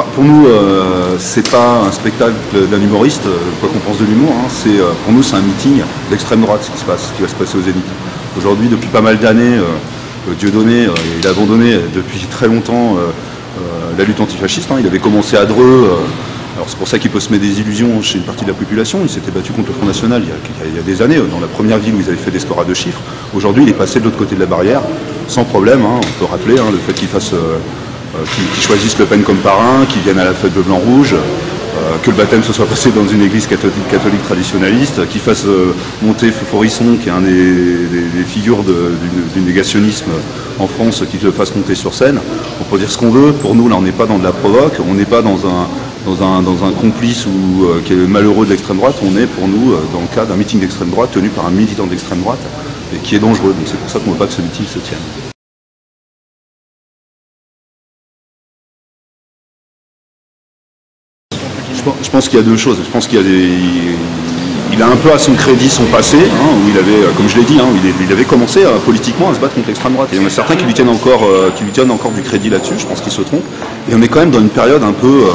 Pour nous, c'est pas un spectacle d'un humoriste, quoi qu'on pense de l'humour. Hein, pour nous, c'est un meeting d'extrême droite ce qui va se passer au Zénith. Aujourd'hui, depuis pas mal d'années, Dieudonné, il a abandonné depuis très longtemps la lutte antifasciste. Hein. Il avait commencé à Dreux. Alors c'est pour ça qu'il peut se mettre des illusions chez une partie de la population. Il s'était battu contre le Front National il y a des années, dans la première ville où ils avaient fait des scores à 2 chiffres. Aujourd'hui, il est passé de l'autre côté de la barrière, sans problème. Hein. On peut rappeler le fait qu'il fasse... qui choisissent Le Pen comme parrain, qui viennent à la fête bleu, blanc, rouge, que le baptême se soit passé dans une église catholique traditionnaliste, qui fasse monter Forisson, qui est un des figures du négationnisme en France, qui le fasse monter sur scène. On peut dire ce qu'on veut, pour nous là on n'est pas dans de la provoque, on n'est pas dans un complice qui est malheureux de l'extrême droite, on est pour nous dans le cas d'un meeting d'extrême droite tenu par un militant d'extrême droite et qui est dangereux. Donc c'est pour ça qu'on ne veut pas que ce meeting se tienne. Je pense qu'il y a deux choses. Je pense qu'il y a il a un peu à son crédit son passé, hein, où il avait, comme je l'ai dit, hein, il avait commencé politiquement à se battre contre l'extrême droite. Et il y en a certains qui lui tiennent encore du crédit là-dessus, je pense qu'ils se trompent. Et on est quand même dans une période un peu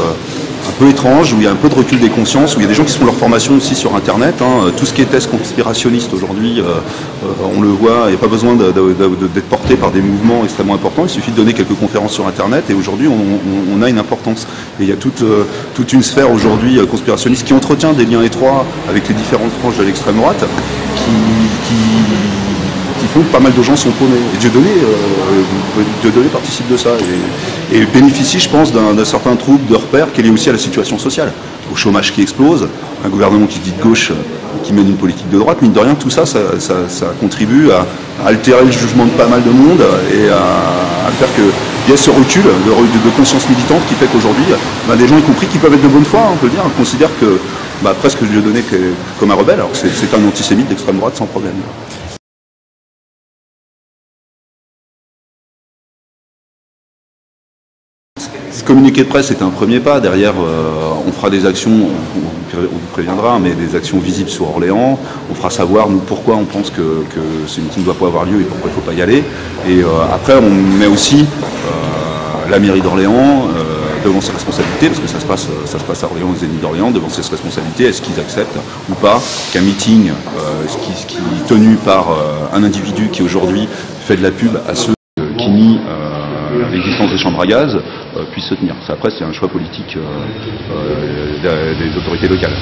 étrange, où il y a un peu de recul des consciences, où il y a des gens qui font leur formation aussi sur Internet. Hein. Tout ce qui est test conspirationniste aujourd'hui, on le voit, il n'y a pas besoin d'être porté par des mouvements extrêmement importants, il suffit de donner quelques conférences sur Internet et aujourd'hui on a une importance. Et il y a toute une sphère aujourd'hui conspirationniste qui entretient des liens étroits avec les différentes franges de l'extrême droite qui font que pas mal de gens sont paumés. Et Dieudonné participe de ça et bénéficie, je pense, d'un certain trouble de repères qui est lié aussi à la situation sociale. Au chômage qui explose, un gouvernement qui se dit de gauche, qui mène une politique de droite, mine de rien, tout ça contribue à altérer le jugement de pas mal de monde et à faire qu'il y ait ce recul de conscience militante qui fait qu'aujourd'hui, des gens y compris qui peuvent être de bonne foi, on peut dire, considèrent que presque Dieudonné comme un rebelle, alors que c'est un antisémite d'extrême droite sans problème. Ce communiqué de presse est un premier pas. Derrière, on fera des actions, on vous préviendra, mais des actions visibles sur Orléans. On fera savoir, nous, pourquoi on pense que ce meeting ne doit pas avoir lieu et pourquoi il ne faut pas y aller. Et après, on met aussi la mairie d'Orléans devant ses responsabilités, parce que ça se passe à Orléans, aux Zénith d'Orléans, devant ses responsabilités. Est-ce qu'ils acceptent ou pas qu'un meeting qui est tenu par un individu qui aujourd'hui fait de la pub à ceux qui nient l'existence des chambres à gaz puisse se tenir. Après, c'est un choix politique des autorités locales.